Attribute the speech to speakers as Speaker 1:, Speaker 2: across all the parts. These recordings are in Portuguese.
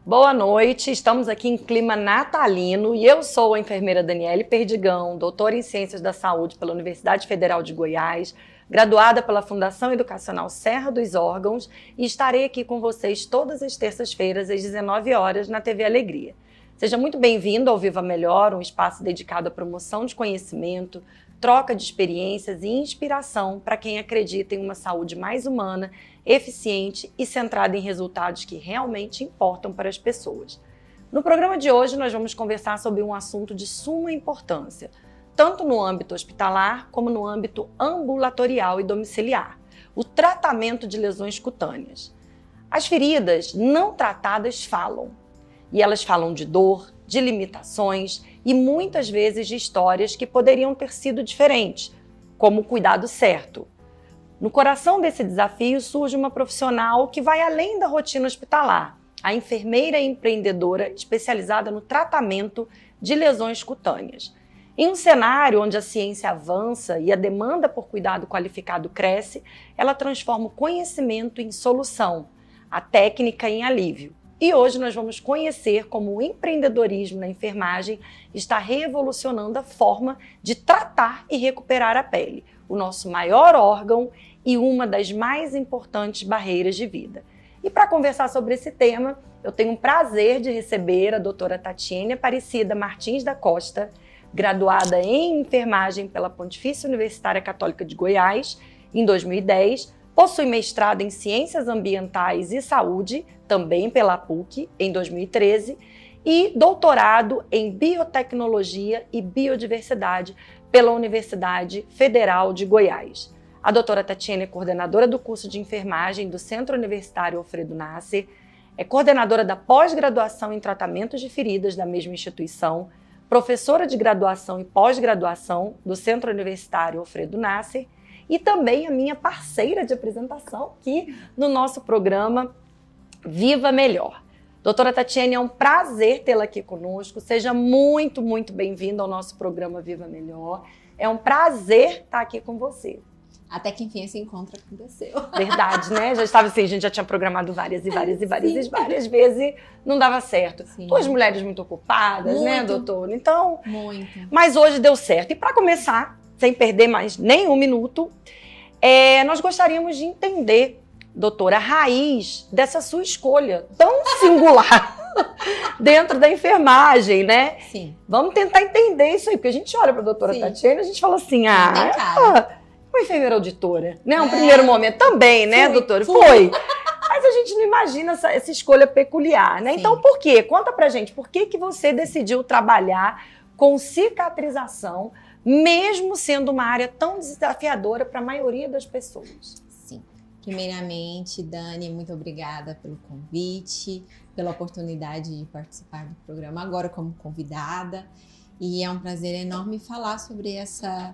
Speaker 1: Boa noite, estamos aqui em clima natalino e eu sou a enfermeira Daniele Perdigão, doutora em Ciências da Saúde pela Universidade Federal de Goiás, graduada pela Fundação Educacional Serra dos Órgãos e estarei aqui com vocês todas as terças-feiras às 19 horas na TV Alegria. Seja muito bem-vindo ao Viva Melhor, um espaço dedicado à promoção de conhecimento, troca de experiências e inspiração para quem acredita em uma saúde mais humana, eficiente e centrada em resultados que realmente importam para as pessoas. No programa de hoje, nós vamos conversar sobre um assunto de suma importância, tanto no âmbito hospitalar como no âmbito ambulatorial e domiciliar, o tratamento de lesões cutâneas. As feridas não tratadas falam, e elas falam de dor, de limitações e muitas vezes de histórias que poderiam ter sido diferentes, como o cuidado certo. No coração desse desafio surge uma profissional que vai além da rotina hospitalar, a enfermeira empreendedora especializada no tratamento de lesões cutâneas. Em um cenário onde a ciência avança e a demanda por cuidado qualificado cresce, ela transforma o conhecimento em solução, a técnica em alívio. E hoje nós vamos conhecer como o empreendedorismo na enfermagem está revolucionando a forma de tratar e recuperar a pele, o nosso maior órgão e uma das mais importantes barreiras de vida. E para conversar sobre esse tema, eu tenho o prazer de receber a doutora Tatiane Aparecida Martins da Costa, graduada em enfermagem pela Pontifícia Universitária Católica de Goiás em 2010, possui mestrado em Ciências Ambientais e Saúde, também pela PUC, em 2013, e doutorado em Biotecnologia e Biodiversidade pela Universidade Federal de Goiás. A doutora Tatiane é coordenadora do curso de enfermagem do Centro Universitário Alfredo Nasser, é coordenadora da pós-graduação em tratamentos de feridas da mesma instituição, professora de graduação e pós-graduação do Centro Universitário Alfredo Nasser e também a minha parceira de apresentação aqui no nosso programa Viva Melhor. Doutora Tatiane, é um prazer tê-la aqui conosco. Seja muito, muito bem-vinda ao nosso programa Viva Melhor. É um prazer estar aqui com você.
Speaker 2: Até que enfim esse encontro aconteceu.
Speaker 1: Verdade, né? Já estava assim, a gente já tinha programado várias vezes e não dava certo.
Speaker 2: Sim.
Speaker 1: Duas mulheres muito ocupadas, muito, né, doutora? Então,
Speaker 2: muito.
Speaker 1: Mas hoje deu certo. E para começar, sem perder mais nem um minuto, nós gostaríamos de entender, doutora, a raiz dessa sua escolha tão singular dentro da enfermagem, né?
Speaker 2: Sim.
Speaker 1: Vamos tentar entender isso aí, porque a gente olha para a doutora Tatiane e a gente fala assim, uma enfermeira auditora, né? Um primeiro momento também, né, doutora? Foi. Mas a gente não imagina essa escolha peculiar, né? Sim. Então, por quê? Conta pra gente, por que você decidiu trabalhar com cicatrização, mesmo sendo uma área tão desafiadora para a maioria das pessoas?
Speaker 2: Sim. Primeiramente, Dani, muito obrigada pelo convite, pela oportunidade de participar do programa agora como convidada. E é um prazer enorme falar sobre essa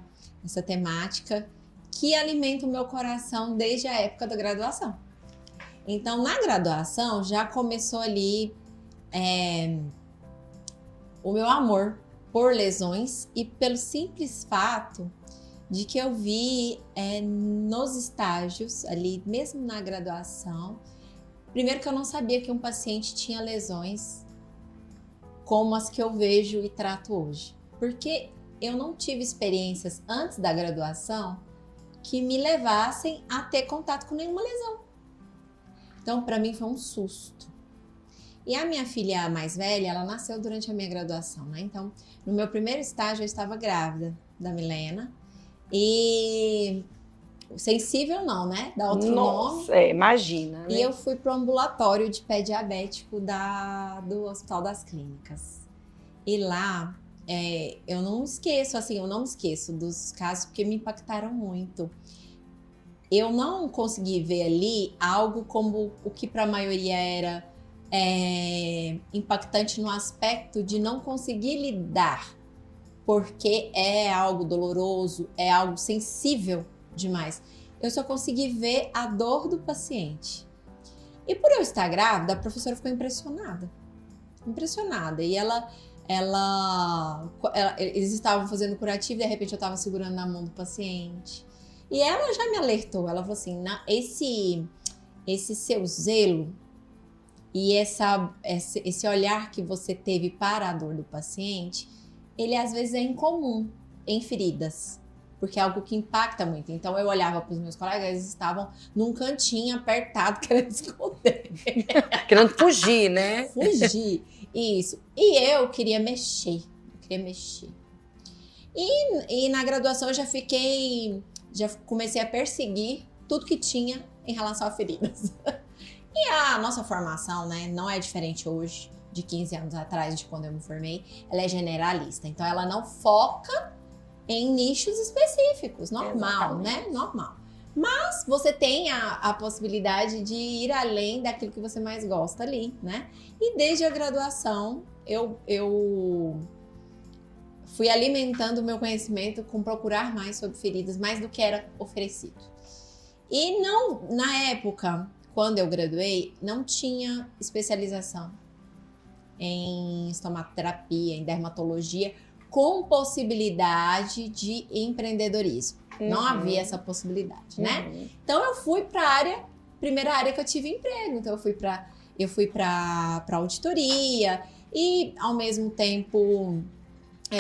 Speaker 2: temática que alimenta o meu coração desde a época da graduação. Então, na graduação, já começou ali o meu amor por lesões e pelo simples fato de que eu vi nos estágios, ali mesmo na graduação, primeiro que eu não sabia que um paciente tinha lesões como as que eu vejo e trato hoje. Porque eu não tive experiências antes da graduação que me levassem a ter contato com nenhuma lesão. Então, para mim foi um susto. E a minha filha mais velha, ela nasceu durante a minha graduação, né? Então, no meu primeiro estágio, eu estava grávida da Milena. E sensível não, né? Dá outro nome.
Speaker 1: Imagina. Né?
Speaker 2: E eu fui para o ambulatório de pé diabético do Hospital das Clínicas. E lá, eu não me esqueço dos casos porque me impactaram muito. Eu não consegui ver ali algo como o que para a maioria era impactante no aspecto de não conseguir lidar, porque é algo doloroso, é algo sensível demais. Eu só consegui ver a dor do paciente. E por eu estar grávida, a professora ficou impressionada. E eles estavam fazendo curativo, de repente eu estava segurando na mão do paciente. E ela já me alertou, ela falou assim, esse seu zelo E esse olhar que você teve para a dor do paciente, ele às vezes é incomum em feridas, porque é algo que impacta muito. Então eu olhava para os meus colegas, eles estavam num cantinho apertado, querendo esconder.
Speaker 1: Querendo fugir, né?
Speaker 2: Fugir, isso. E eu queria mexer, E na graduação eu já comecei a perseguir tudo que tinha em relação a feridas. E a nossa formação, né, não é diferente hoje, de 15 anos atrás, de quando eu me formei. Ela é generalista, então ela não foca em nichos específicos, normal, né? Normal. Mas você tem a possibilidade de ir além daquilo que você mais gosta ali, né? E desde a graduação, eu fui alimentando o meu conhecimento com procurar mais sobre feridas, mais do que era oferecido. E não, na época, quando eu graduei, não tinha especialização em estomaterapia, em dermatologia, com possibilidade de empreendedorismo. Não havia essa possibilidade, né? Então eu fui para a primeira área que eu tive emprego. Então eu fui para auditoria e ao mesmo tempo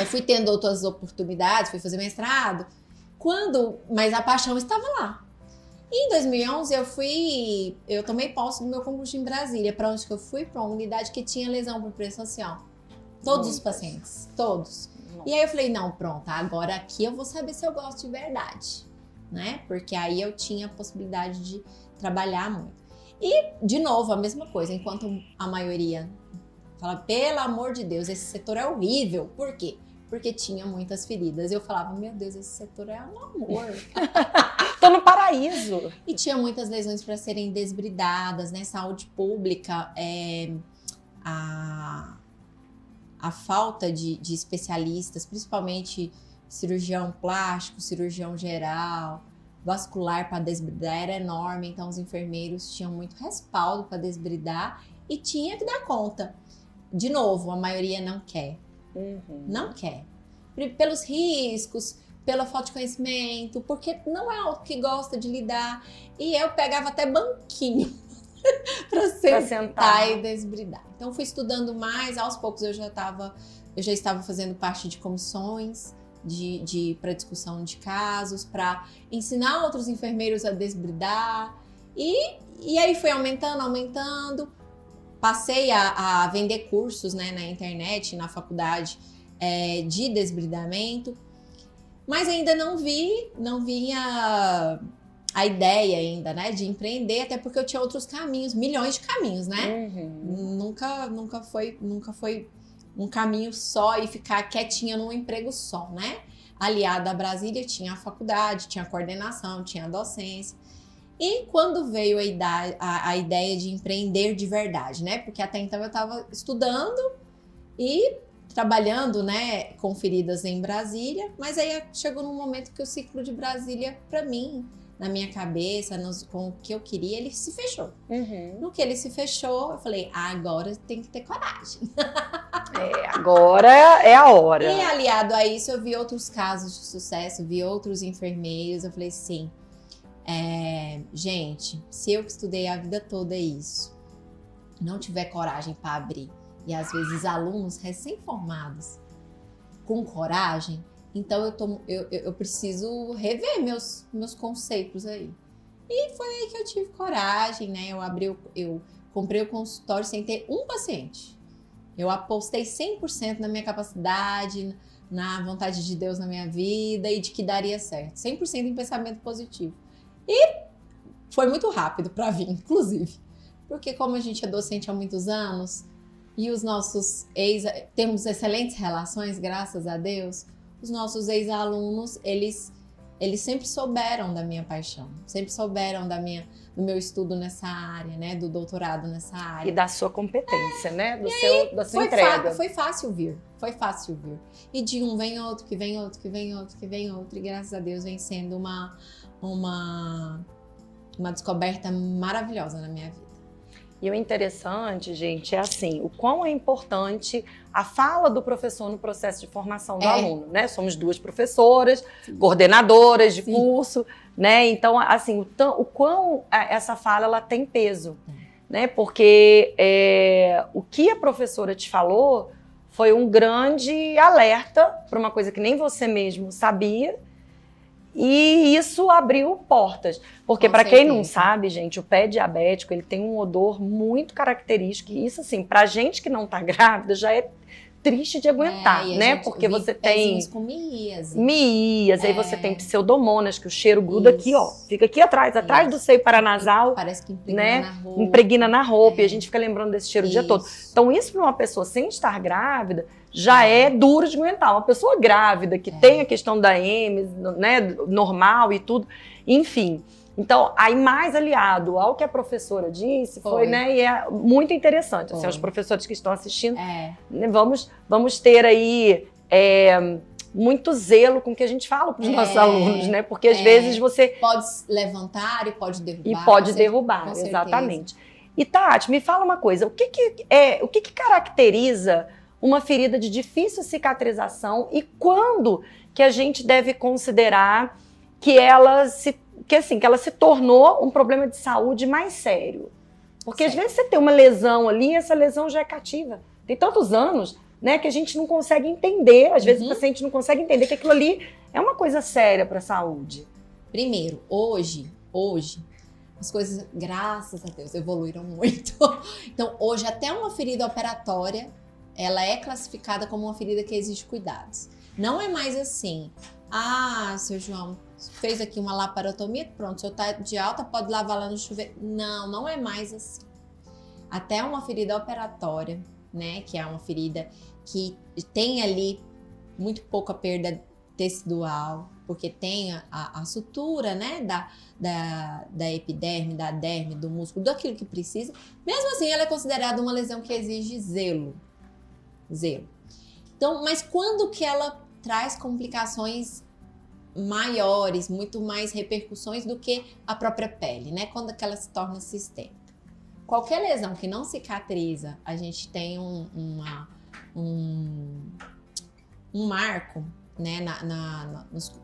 Speaker 2: fui tendo outras oportunidades, fui fazer mestrado. Mas a paixão estava lá. Em 2011 eu tomei posse do meu concurso em Brasília, para onde que eu fui? Para uma unidade que tinha lesão por pressão social. Todos os pacientes, todos. E aí eu falei, não, pronto, agora aqui eu vou saber se eu gosto de verdade, né? Porque aí eu tinha a possibilidade de trabalhar muito. E, de novo, a mesma coisa, enquanto a maioria fala, pelo amor de Deus, esse setor é horrível. Por quê? Porque tinha muitas feridas. Eu falava, meu Deus, esse setor é um amor.
Speaker 1: Tô no paraíso.
Speaker 2: E tinha muitas lesões para serem desbridadas, né? Saúde pública, a falta de especialistas, principalmente cirurgião plástico, cirurgião geral, vascular para desbridar era enorme, então os enfermeiros tinham muito respaldo para desbridar e tinha que dar conta. De novo, a maioria não quer. Não quer. Pelos riscos, pela falta de conhecimento, porque não é algo que gosta de lidar. E eu pegava até banquinho para sentar e desbridar. Então fui estudando mais, aos poucos eu já estava fazendo parte de comissões para discussão de casos, para ensinar outros enfermeiros a desbridar. E aí foi aumentando. Passei a vender cursos, né, na internet, na faculdade de desbridamento, mas ainda não vinha a ideia ainda, né, de empreender, até porque eu tinha outros caminhos, milhões de caminhos, né? Nunca foi um caminho só e ficar quietinha num emprego só, né? Aliada a Brasília, tinha a faculdade, tinha a coordenação, tinha a docência. E quando veio a ideia de empreender de verdade, né? Porque até então eu estava estudando e trabalhando, né, com feridas em Brasília, mas aí chegou num momento que o ciclo de Brasília, para mim, na minha cabeça, com o que eu queria, ele se fechou. No que ele se fechou, eu falei, agora tem que ter coragem.
Speaker 1: Agora é a hora.
Speaker 2: E aliado a isso, eu vi outros casos de sucesso, vi outros enfermeiros, eu falei, sim, gente, se eu que estudei a vida toda isso, não tiver coragem para abrir, e às vezes alunos recém-formados com coragem, então eu preciso rever meus conceitos aí. E foi aí que eu tive coragem, né? Eu comprei o consultório sem ter um paciente. Eu apostei 100% na minha capacidade, na vontade de Deus na minha vida e de que daria certo. 100% em pensamento positivo. E foi muito rápido para vir, inclusive. Porque como a gente é docente há muitos anos e os nossos temos excelentes relações, graças a Deus, os nossos ex-alunos, eles sempre souberam da minha paixão, sempre souberam do meu estudo nessa área, né, do doutorado nessa área.
Speaker 1: E da sua competência, né, da sua entrega.
Speaker 2: Foi fácil vir. E de um vem outro, que vem outro, que vem outro, que vem outro, e graças a Deus vem sendo uma descoberta maravilhosa na minha vida.
Speaker 1: E o interessante, gente, é assim, o quão é importante a fala do professor no processo de formação do aluno, né? Somos duas professoras, coordenadoras de curso, né? Então, assim, o quão essa fala, ela tem peso, né? Porque o que a professora te falou foi um grande alerta para uma coisa que nem você mesmo sabia, e isso abriu portas. Porque, para quem não sabe, gente, o pé diabético ele tem um odor muito característico, e isso, assim, pra gente que não tá grávida, já é triste de aguentar, né? Porque você tem
Speaker 2: com miíase.
Speaker 1: Aí você tem pseudomonas, que o cheiro gruda aqui, ó. Fica aqui atrás do seio paranasal.
Speaker 2: Parece que impregna,
Speaker 1: né?
Speaker 2: na roupa.
Speaker 1: Impregna na roupa, e a gente fica lembrando desse cheiro o dia todo. Então, isso para uma pessoa sem estar grávida já é duro de aguentar. Uma pessoa grávida que tem a questão da M, né, normal e tudo, enfim. Então, aí mais aliado ao que a professora disse, foi né, e é muito interessante. Assim, os professores que estão assistindo, né, vamos ter aí muito zelo com o que a gente fala para os nossos alunos, né? Porque às vezes você...
Speaker 2: Pode levantar e pode derrubar.
Speaker 1: E pode derrubar, exatamente. E Tati, me fala uma coisa, o que caracteriza uma ferida de difícil cicatrização e quando que a gente deve considerar que ela se tornou um problema de saúde mais sério? Porque às vezes você tem uma lesão ali e essa lesão já é cativa. Tem tantos anos, né, que a gente não consegue entender, às vezes o paciente não consegue entender que aquilo ali é uma coisa séria para a saúde.
Speaker 2: Primeiro, hoje, as coisas, graças a Deus, evoluíram muito. Então, hoje, até uma ferida operatória, ela é classificada como uma ferida que exige cuidados. Não é mais assim, seu João, fez aqui uma laparotomia, pronto, se eu tá de alta, pode lavar lá no chuveiro. Não, não é mais assim. Até uma ferida operatória, né, que é uma ferida que tem ali muito pouca perda tecidual, porque tem a sutura, né, da epiderme, da derme, do músculo, daquilo que precisa. Mesmo assim, ela é considerada uma lesão que exige zelo. Então, mas quando que ela traz complicações maiores, muito mais repercussões do que a própria pele, né? Quando que ela se torna sistêmica. Qualquer lesão que não cicatriza, a gente tem um marco, né,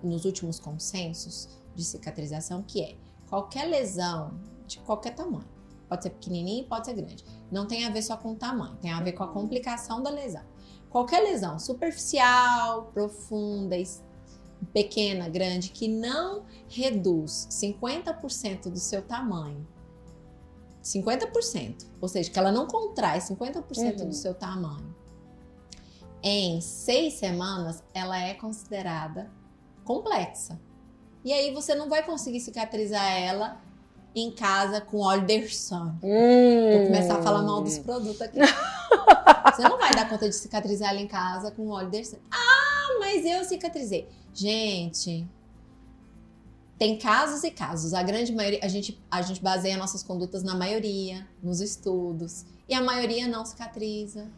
Speaker 2: nos últimos consensos de cicatrização, que é qualquer lesão de qualquer tamanho, pode ser pequenininho, pode ser grande, não tem a ver só com o tamanho, tem a ver com a complicação da lesão. Qualquer lesão superficial, profunda, pequena, grande, que não reduz 50% do seu tamanho, 50%, ou seja, que ela não contrai 50% do seu tamanho, em 6 semanas, ela é considerada complexa. E aí você não vai conseguir cicatrizar ela em casa com óleo Derson. Vou começar a falar mal dos produtos aqui. Você não vai dar conta de cicatrizar ela em casa com óleo Derson. Mas eu cicatrizei. Gente, tem casos e casos. A grande maioria, a gente baseia nossas condutas na maioria, nos estudos. E a maioria não cicatriza.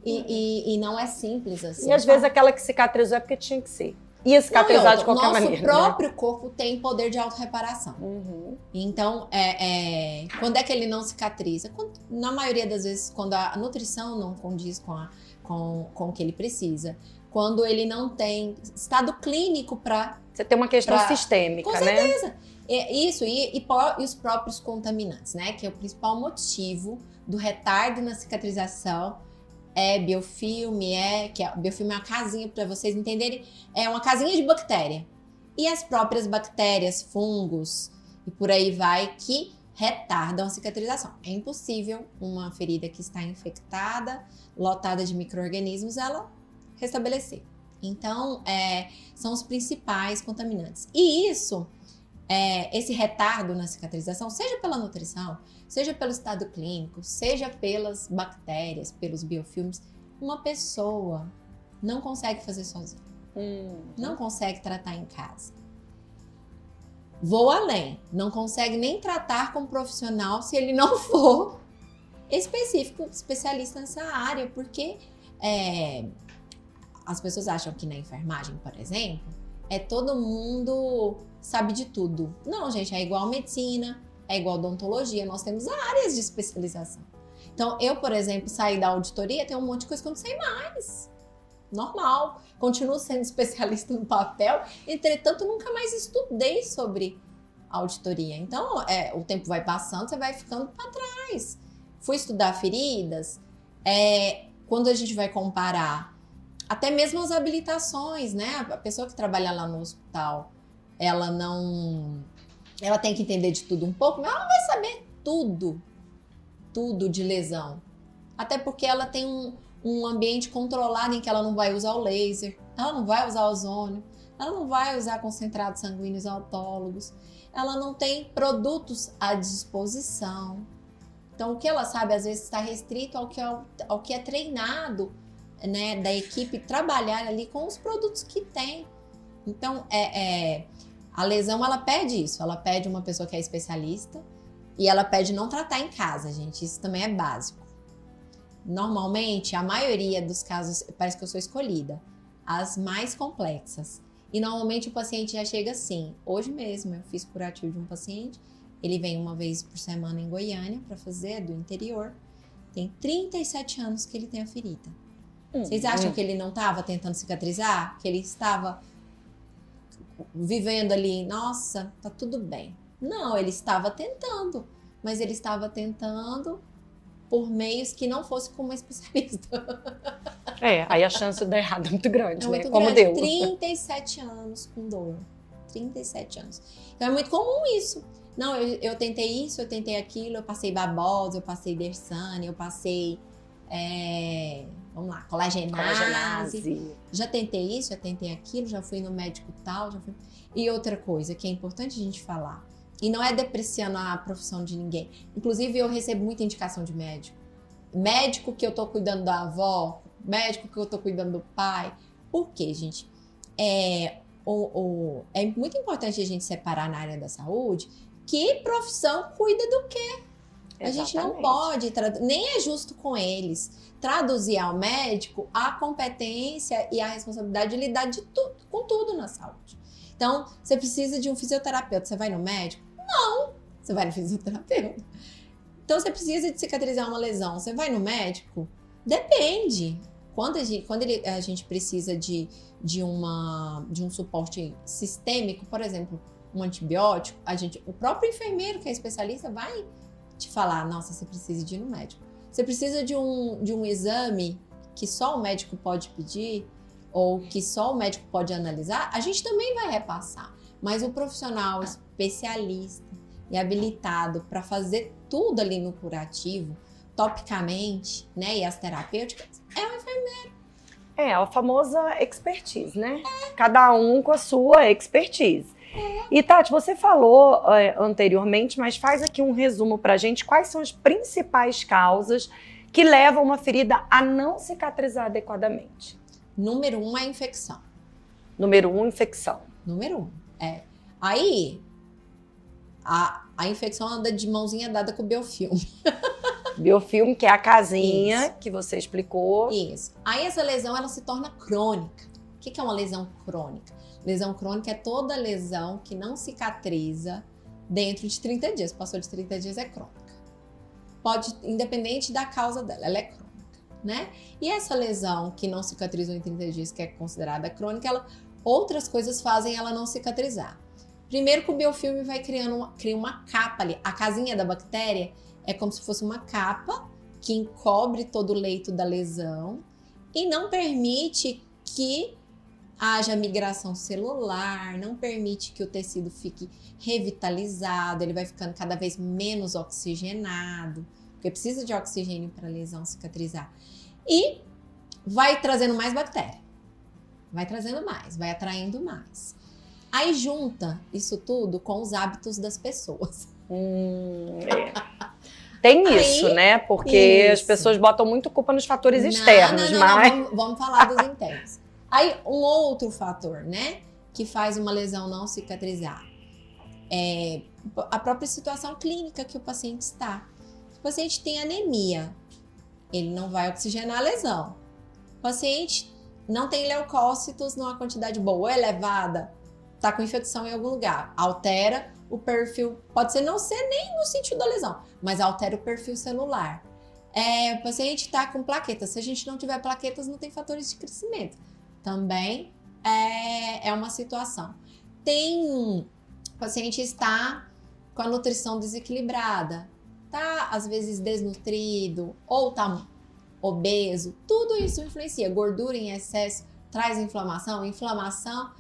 Speaker 2: E não é simples assim.
Speaker 1: E às vezes aquela que cicatrizou é porque tinha que ser. Ia cicatrizar de qualquer maneira.
Speaker 2: Nosso próprio corpo tem poder de autorreparação. Então, quando é que ele não cicatriza? Na maioria das vezes, quando a nutrição não condiz com o que ele precisa. Quando ele não tem estado clínico para...
Speaker 1: Você tem uma questão sistêmica, né?
Speaker 2: Com certeza. Isso, e os próprios contaminantes, né? Que é o principal motivo do retardo na cicatrização. Biofilme, biofilme é uma casinha, para vocês entenderem, é uma casinha de bactéria. E as próprias bactérias, fungos e por aí vai, que retardam a cicatrização. É impossível uma ferida que está infectada, lotada de micro-organismos, ela restabelecer. Então, são os principais contaminantes. E isso, esse retardo na cicatrização, seja pela nutrição, seja pelo estado clínico, seja pelas bactérias, pelos biofilmes, uma pessoa não consegue fazer sozinha. Não consegue tratar em casa. Vou além, não consegue nem tratar com um profissional se ele não for especialista nessa área, porque as pessoas acham que na enfermagem, por exemplo, todo mundo sabe de tudo. Não, gente, é igual medicina, é igual odontologia, nós temos áreas de especialização. Então, eu, por exemplo, saí da auditoria, tem um monte de coisa que eu não sei mais. Normal. Continuo sendo especialista no papel, entretanto, nunca mais estudei sobre auditoria. Então, o tempo vai passando, você vai ficando para trás. fui estudar feridas, quando a gente vai comparar até mesmo as habilitações, né? A pessoa que trabalha lá no hospital, ela tem que entender de tudo um pouco, mas ela não vai saber tudo de lesão. Até porque ela tem um ambiente controlado em que ela não vai usar o laser, ela não vai usar ozônio, ela não vai usar concentrados sanguíneos autólogos, ela não tem produtos à disposição. Então, o que ela sabe, às vezes, está restrito ao que é treinado, né, da equipe trabalhar ali com os produtos que tem. Então, a lesão, ela pede isso. Ela pede uma pessoa que é especialista e ela pede não tratar em casa, gente. Isso também é básico. Normalmente, a maioria dos casos, parece que eu sou escolhida, as mais complexas. E normalmente o paciente já chega assim. Hoje mesmo eu fiz curativo de um paciente, ele vem uma vez por semana em Goiânia para fazer, do interior. Tem 37 anos que ele tem a ferida. Vocês acham que ele não estava tentando cicatrizar? Que ele estava vivendo ali, nossa, tá tudo bem. Não, ele estava tentando, mas ele estava tentando por meios que não fosse com uma especialista.
Speaker 1: Aí a chance de dar errado é muito grande,
Speaker 2: É
Speaker 1: né?
Speaker 2: muito
Speaker 1: Como
Speaker 2: grande.
Speaker 1: deu.
Speaker 2: 37 anos com dor. 37 anos. Então é muito comum isso. Não, eu tentei isso, eu tentei aquilo, eu passei babosa, eu passei Dersane, eu passei, vamos lá, colagenase. Já tentei isso, já tentei aquilo, já fui no médico tal, já fui... E outra coisa que é importante a gente falar, e não é depreciando a profissão de ninguém. Inclusive, eu recebo muita indicação de médico. Médico que eu tô cuidando da avó, médico que eu tô cuidando do pai. Por quê, gente? É muito importante a gente separar na área da saúde que profissão cuida do quê. A gente não pode, nem é justo com eles, traduzir ao médico a competência e a responsabilidade de lidar com tudo na saúde. Então, você precisa de um fisioterapeuta, você vai no médico? Não, você vai no fisioterapeuta. Então, você precisa de cicatrizar uma lesão, você vai no médico? Depende. Quando a gente precisa de um suporte sistêmico, por exemplo, um antibiótico, o próprio enfermeiro que é especialista vai te falar, nossa, você precisa de ir no médico. Você precisa de um exame que só o médico pode pedir ou que só o médico pode analisar, a gente também vai repassar. Mas o profissional especialista e habilitado para fazer tudo ali no curativo, topicamente, né, e as terapêuticas, é o enfermeiro.
Speaker 1: A famosa expertise, né? Cada um com a sua expertise. E Tati, você falou anteriormente, mas faz aqui um resumo pra gente. Quais são as principais causas que levam uma ferida a não cicatrizar adequadamente?
Speaker 2: Número 1 é a infecção.
Speaker 1: Número 1, infecção.
Speaker 2: Número 1, Aí, a infecção anda de mãozinha dada com o biofilme.
Speaker 1: Biofilme, que é a casinha que você explicou.
Speaker 2: Isso. Aí essa lesão, ela se torna crônica. O que é uma lesão crônica? Lesão crônica é toda lesão que não cicatriza dentro de 30 dias. Passou de 30 dias, é crônica. Pode, independente da causa dela, ela é crônica, né? E essa lesão que não cicatrizou em 30 dias, que é considerada crônica, outras coisas fazem ela não cicatrizar. Primeiro que o biofilme vai cria uma capa ali. A casinha da bactéria é como se fosse uma capa que encobre todo o leito da lesão e não permite que haja migração celular, não permite que o tecido fique revitalizado, ele vai ficando cada vez menos oxigenado, porque precisa de oxigênio para a lesão cicatrizar. E vai trazendo mais bactéria, vai trazendo mais, vai atraindo mais. Aí junta isso tudo com os hábitos das pessoas.
Speaker 1: Tem isso, né? Porque as pessoas botam muito culpa nos fatores externos, mas...
Speaker 2: Não, vamos falar dos internos. Aí, um outro fator, né, que faz uma lesão não cicatrizar é a própria situação clínica que o paciente está. Se o paciente tem anemia, ele não vai oxigenar a lesão. O paciente não tem leucócitos numa quantidade boa ou elevada, está com infecção em algum lugar, altera o perfil, pode ser não ser nem no sentido da lesão, mas altera o perfil celular. O paciente está com plaquetas, se a gente não tiver plaquetas, não tem fatores de crescimento. Também é uma situação. O paciente está com a nutrição desequilibrada, tá às vezes desnutrido ou tá obeso, tudo isso influencia. Gordura em excesso traz inflamação, inflamação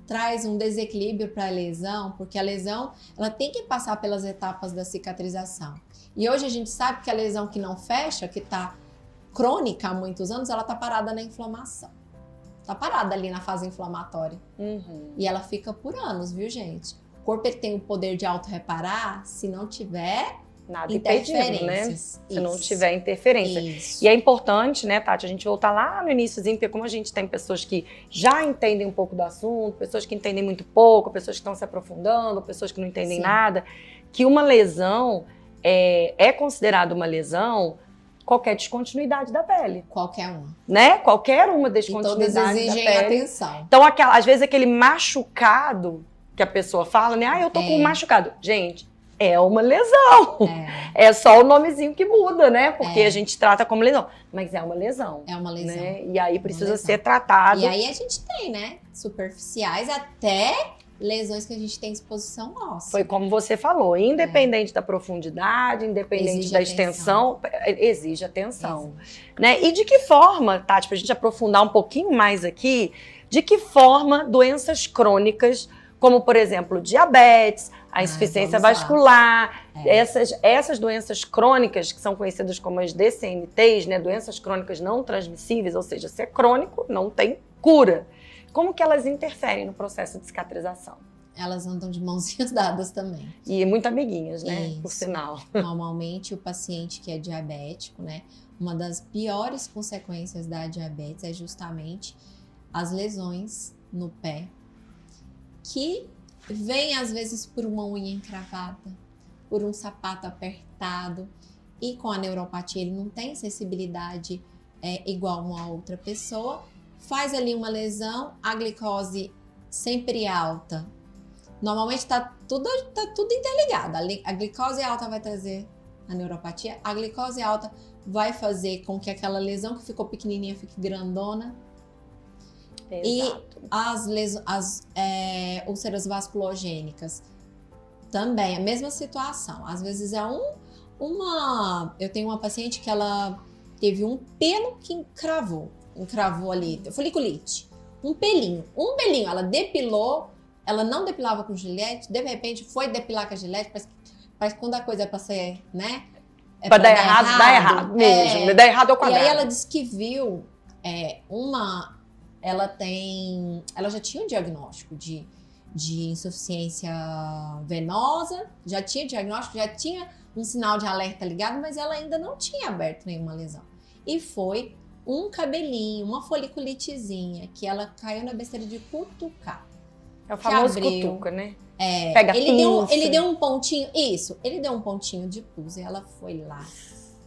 Speaker 2: traz um desequilíbrio para a lesão, porque a lesão ela tem que passar pelas etapas da cicatrização. E hoje a gente sabe que a lesão que não fecha, que está crônica há muitos anos, ela está parada na inflamação. Está parada ali na fase inflamatória. E ela fica por anos, viu, gente? O corpo ele tem o poder de auto-reparar se não tiver
Speaker 1: nada impedindo, né? Se não tiver interferência.
Speaker 2: Isso.
Speaker 1: E é importante, né, Tati, a gente voltar lá no iníciozinho, porque como a gente tem pessoas que já entendem um pouco do assunto, pessoas que entendem muito pouco, pessoas que estão se aprofundando, pessoas que não entendem nada, que uma lesão é considerada uma lesão qualquer descontinuidade da pele.
Speaker 2: Qualquer uma.
Speaker 1: Né? Qualquer uma descontinuidade da pele.
Speaker 2: E todas exigem atenção.
Speaker 1: Então, às vezes, aquele machucado que a pessoa fala, né? Ah, eu tô com um machucado. Gente, é uma lesão. É só o nomezinho que muda, né? Porque a gente trata como lesão. Mas é uma lesão.
Speaker 2: É uma lesão.
Speaker 1: Né? E aí precisa ser tratado.
Speaker 2: E aí a gente tem, né? Superficiais até lesões que a gente tem exposição óssea.
Speaker 1: Foi como você falou, independente da profundidade, independente da extensão, exige atenção. Né? E de que forma, Tati, pra gente aprofundar um pouquinho mais aqui, de que forma doenças crônicas, como por exemplo diabetes, a insuficiência vascular, essas doenças crônicas que são conhecidas como as DCMTs, né, doenças crônicas não transmissíveis, ou seja, se é crônico, não tem cura. Como que elas interferem no processo de cicatrização?
Speaker 2: Elas andam de mãozinhas dadas também.
Speaker 1: E muito amiguinhas, né, por sinal.
Speaker 2: Normalmente o paciente que é diabético, né, uma das piores consequências da diabetes é justamente as lesões no pé, que vem às vezes por uma unha encravada, por um sapato apertado, e com a neuropatia ele não tem sensibilidade igual uma outra pessoa, faz ali uma lesão, a glicose sempre alta. Normalmente tá tudo interligado. A glicose alta vai trazer a neuropatia, a glicose alta vai fazer com que aquela lesão que ficou pequenininha fique grandona.
Speaker 1: Exato.
Speaker 2: E as úlceras vasculogênicas também, a mesma situação. Às vezes eu tenho uma paciente que ela teve um pelo que encravou ali, foliculite, um pelinho, ela depilou, ela não depilava com gilete, de repente foi depilar com a gilete, parece que quando a coisa é pra ser, né?
Speaker 1: Pra dar errado, dá errado mesmo, dá errado ao quadrado.
Speaker 2: E aí ela disse que viu ela já tinha um diagnóstico de insuficiência venosa, já tinha diagnóstico, já tinha um sinal de alerta ligado, mas ela ainda não tinha aberto nenhuma lesão. E foi um cabelinho, uma foliculitezinha, que ela caiu na besteira de cutucar.
Speaker 1: É o famoso cutuca, né?
Speaker 2: Pega ele deu um pontinho, ele deu um pontinho de pus e ela foi lá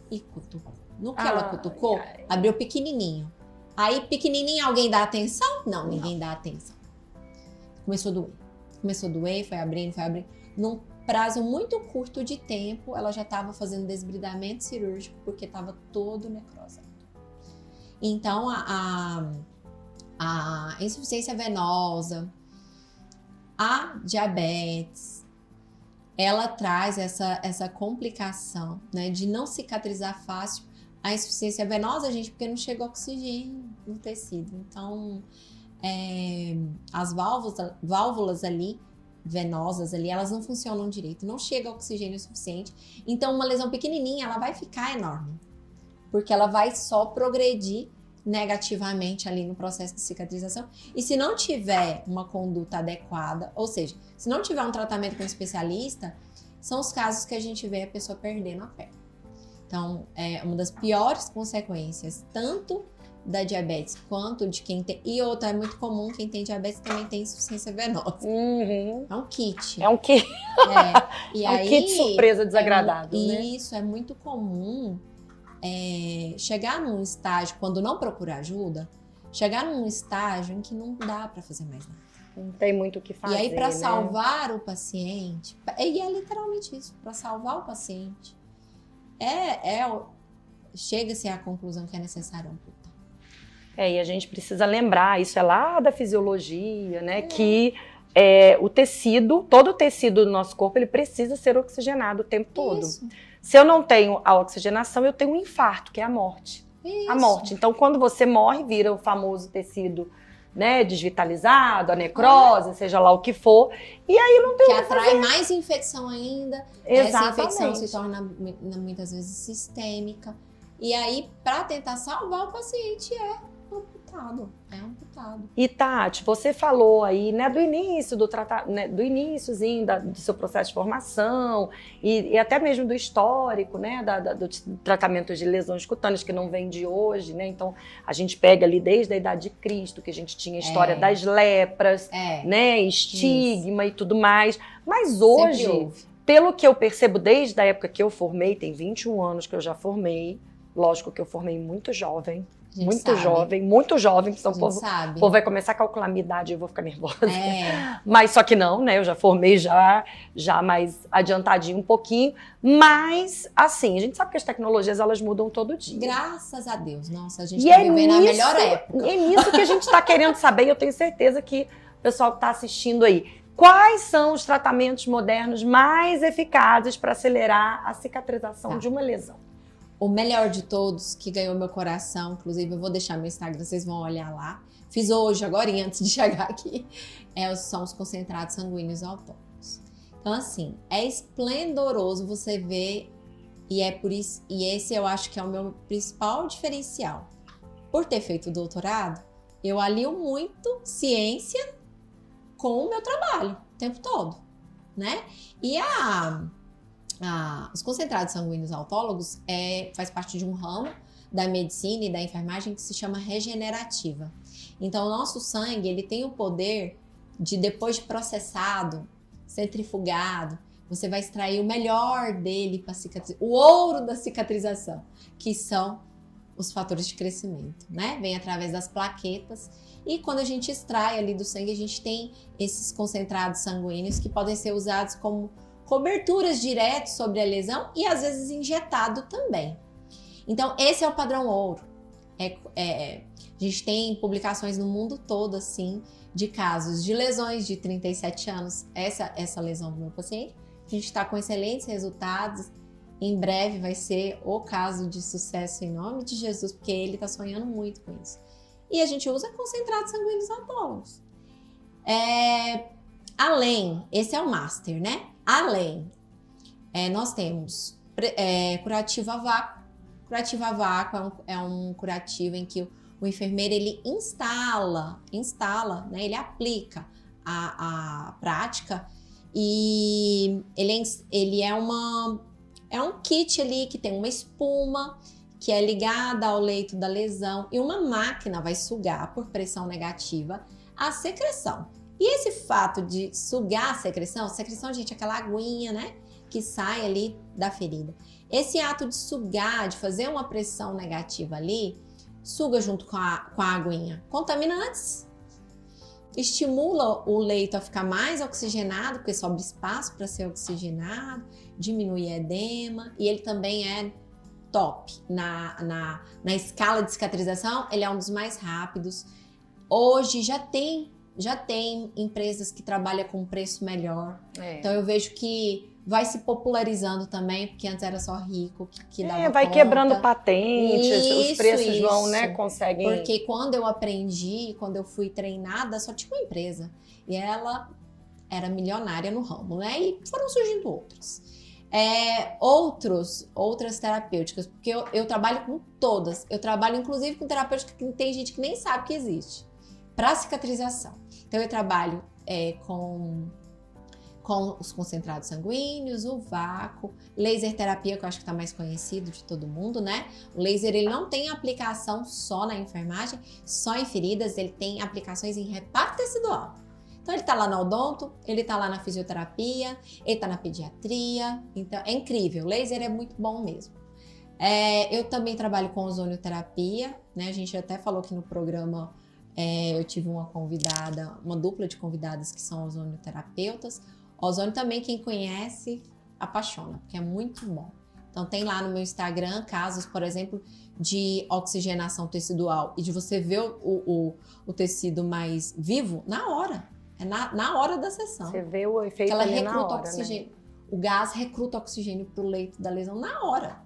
Speaker 2: e cutucou. No que ela cutucou, abriu pequenininho. Aí, pequenininho, alguém dá atenção? Não, ninguém dá atenção. Começou a doer, foi abrindo. Num prazo muito curto de tempo, ela já estava fazendo desbridamento cirúrgico, porque estava todo necrosado. Então, a insuficiência venosa, a diabetes, ela traz essa complicação, né, de não cicatrizar fácil. A insuficiência venosa, gente, porque não chega oxigênio no tecido. Então, as válvulas ali, venosas ali, elas não funcionam direito. Não chega oxigênio suficiente. Então, uma lesão pequenininha, ela vai ficar enorme. Porque ela vai só progredir negativamente ali no processo de cicatrização. E se não tiver uma conduta adequada, ou seja, se não tiver um tratamento com um especialista, são os casos que a gente vê a pessoa perdendo a perna. Então, é uma das piores consequências, tanto da diabetes quanto de quem tem... E outra, é muito comum, quem tem diabetes também tem insuficiência venosa. É um kit.
Speaker 1: É um kit.
Speaker 2: E
Speaker 1: um kit surpresa desagradável, né?
Speaker 2: Isso, é muito comum chegar num estágio, quando não procura ajuda, chegar num estágio em que não dá para fazer mais nada.
Speaker 1: Não tem muito o que fazer,
Speaker 2: E aí, para
Speaker 1: né?
Speaker 2: salvar o paciente, e é literalmente isso, para salvar o paciente, chega-se à conclusão que é necessário amputar.
Speaker 1: E a gente precisa lembrar, isso é lá da fisiologia, né? Que o tecido, todo o tecido do nosso corpo, ele precisa ser oxigenado o tempo todo. Se eu não tenho a oxigenação, eu tenho um infarto, que é a morte.
Speaker 2: Isso.
Speaker 1: A morte. Então, quando você morre, vira o famoso tecido, né, desvitalizado, a necrose, seja lá o que for. E aí não tem
Speaker 2: que
Speaker 1: o que
Speaker 2: atrai
Speaker 1: fazer.
Speaker 2: mais infecção ainda.
Speaker 1: Exatamente.
Speaker 2: Essa infecção se torna muitas vezes sistêmica. E aí, para tentar salvar o paciente, é amputado. É amputado.
Speaker 1: E Tati, você falou aí, né, do início do do iniciozinho do seu processo de formação e até mesmo do histórico, né, do tratamento de lesões cutâneas que não vem de hoje, né? Então a gente pega ali desde a idade de Cristo, que a gente tinha a história das lepras, né, estigma e tudo mais. Mas hoje, pelo que eu percebo desde a época que eu formei, tem 21 anos que eu já formei, lógico que eu formei muito jovem. Muito jovem, então o povo vai começar a calcular a minha idade e eu vou ficar nervosa. Mas só que não, né? Eu já formei já mais adiantadinho um pouquinho. Mas, assim, a gente sabe que as tecnologias, elas mudam todo dia.
Speaker 2: Graças a Deus. Nossa, a gente tá vivendo a melhor época.
Speaker 1: É nisso que a gente tá querendo saber e eu tenho certeza que o pessoal que tá assistindo aí. Quais são os tratamentos modernos mais eficazes para acelerar a cicatrização de uma lesão?
Speaker 2: O melhor de todos, que ganhou meu coração, inclusive eu vou deixar meu Instagram, vocês vão olhar lá. Fiz hoje, agora antes de chegar aqui, são os concentrados sanguíneos autônomos. Então, assim, é esplendoroso você ver, e é por isso, e esse eu acho que é o meu principal diferencial. Por ter feito o doutorado, eu alio muito ciência com o meu trabalho, o tempo todo, né? E os concentrados sanguíneos autólogos faz parte de um ramo da medicina e da enfermagem que se chama regenerativa. Então, o nosso sangue, ele tem o poder de, depois de processado, centrifugado, você vai extrair o melhor dele para cicatrizar, o ouro da cicatrização, que são os fatores de crescimento, né? Vem através das plaquetas. E quando a gente extrai ali do sangue, a gente tem esses concentrados sanguíneos que podem ser usados como coberturas direto sobre a lesão e às vezes injetado também. Então esse é o padrão ouro. A gente tem publicações no mundo todo assim de casos de lesões de 37 anos, essa lesão do meu paciente. A gente está com excelentes resultados. Em breve vai ser o caso de sucesso em nome de Jesus, porque ele está sonhando muito com isso. E a gente usa concentrados sanguíneos autólogos. Esse é o master, né? Além, nós temos curativo a vácuo. Curativo a vácuo é um curativo em que o enfermeiro ele instala, né? Ele aplica a prática e ele é um kit ali que tem uma espuma que é ligada ao leito da lesão e uma máquina vai sugar por pressão negativa a secreção. E esse fato de sugar a secreção, gente, é aquela aguinha, né, que sai ali da ferida. Esse ato de sugar, de fazer uma pressão negativa ali, suga junto com a aguinha contaminantes, estimula o leito a ficar mais oxigenado, porque sobra espaço para ser oxigenado, diminui edema, e ele também é top. Na escala de cicatrização, ele é um dos mais rápidos. Hoje já tem empresas que trabalham com preço melhor. Então eu vejo que vai se popularizando também, porque antes era só rico que dava
Speaker 1: vai
Speaker 2: conta.
Speaker 1: quebrando patentes, os preços vão, né, conseguem...
Speaker 2: Porque quando eu aprendi, quando eu fui treinada, só tinha uma empresa. E ela era milionária no ramo, né? E foram surgindo outros. Outras terapêuticas, porque eu trabalho com todas. Eu trabalho inclusive com terapêutica que tem gente que nem sabe que existe. Para cicatrização. Então eu trabalho com os concentrados sanguíneos, o vácuo, laser terapia, que eu acho que está mais conhecido de todo mundo, né? O laser ele não tem aplicação só na enfermagem, só em feridas, ele tem aplicações em reparto tecidual. Então ele está lá na odonto, ele está lá na fisioterapia, ele está na pediatria, então é incrível, o laser é muito bom mesmo. Eu também trabalho com ozonioterapia, né? A gente até falou que no programa eu tive uma dupla de convidadas que são ozonioterapeutas. Ozônio também, quem conhece, apaixona, porque é muito bom. Então tem lá no meu Instagram casos, por exemplo, de oxigenação tecidual e de você ver o tecido mais vivo na hora. Na hora da sessão.
Speaker 1: Você vê o efeito ali na hora, né?
Speaker 2: o gás recruta oxigênio para o leito da lesão na hora.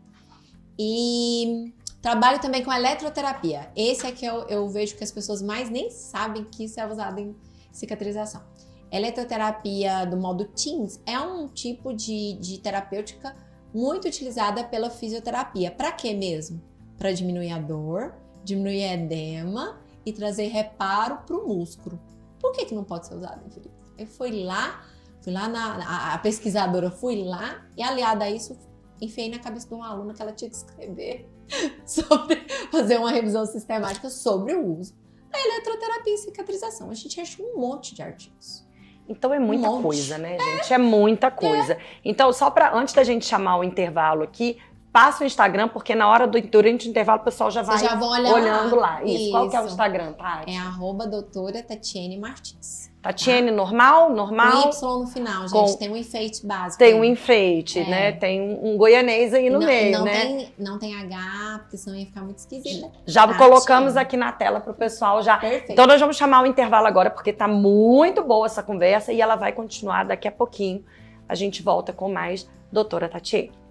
Speaker 2: E trabalho também com eletroterapia. Esse é que eu vejo que as pessoas mais nem sabem que isso é usado em cicatrização. Eletroterapia do modo TENS é um tipo de terapêutica muito utilizada pela fisioterapia. Para quê mesmo? Para diminuir a dor, diminuir edema e trazer reparo para o músculo. Por que não pode ser usado em feridas? Eu fui lá a pesquisadora foi lá e aliada a isso, enfiei na cabeça de uma aluna que ela tinha que escrever fazer uma revisão sistemática sobre o uso da eletroterapia e cicatrização. A gente achou um monte de artigos.
Speaker 1: Então é muita coisa, né, gente? É muita coisa. Então, só antes da gente chamar o intervalo aqui, passa o Instagram, porque durante o intervalo o pessoal já vai olhando lá. Isso. Qual que é o Instagram, Tati?
Speaker 2: É @doutora Tatiane Martins.
Speaker 1: Tatiane, normal?
Speaker 2: Com Y no final, gente. Tem um enfeite básico.
Speaker 1: Tem um enfeite, né? Tem um goianês aí no meio, né?
Speaker 2: Não tem H, porque senão ia ficar muito esquisito.
Speaker 1: Já colocamos aqui na tela pro pessoal já.
Speaker 2: Perfeito.
Speaker 1: Então nós vamos chamar o intervalo agora, porque tá muito boa essa conversa e ela vai continuar daqui a pouquinho. A gente volta com mais doutora Tatiane.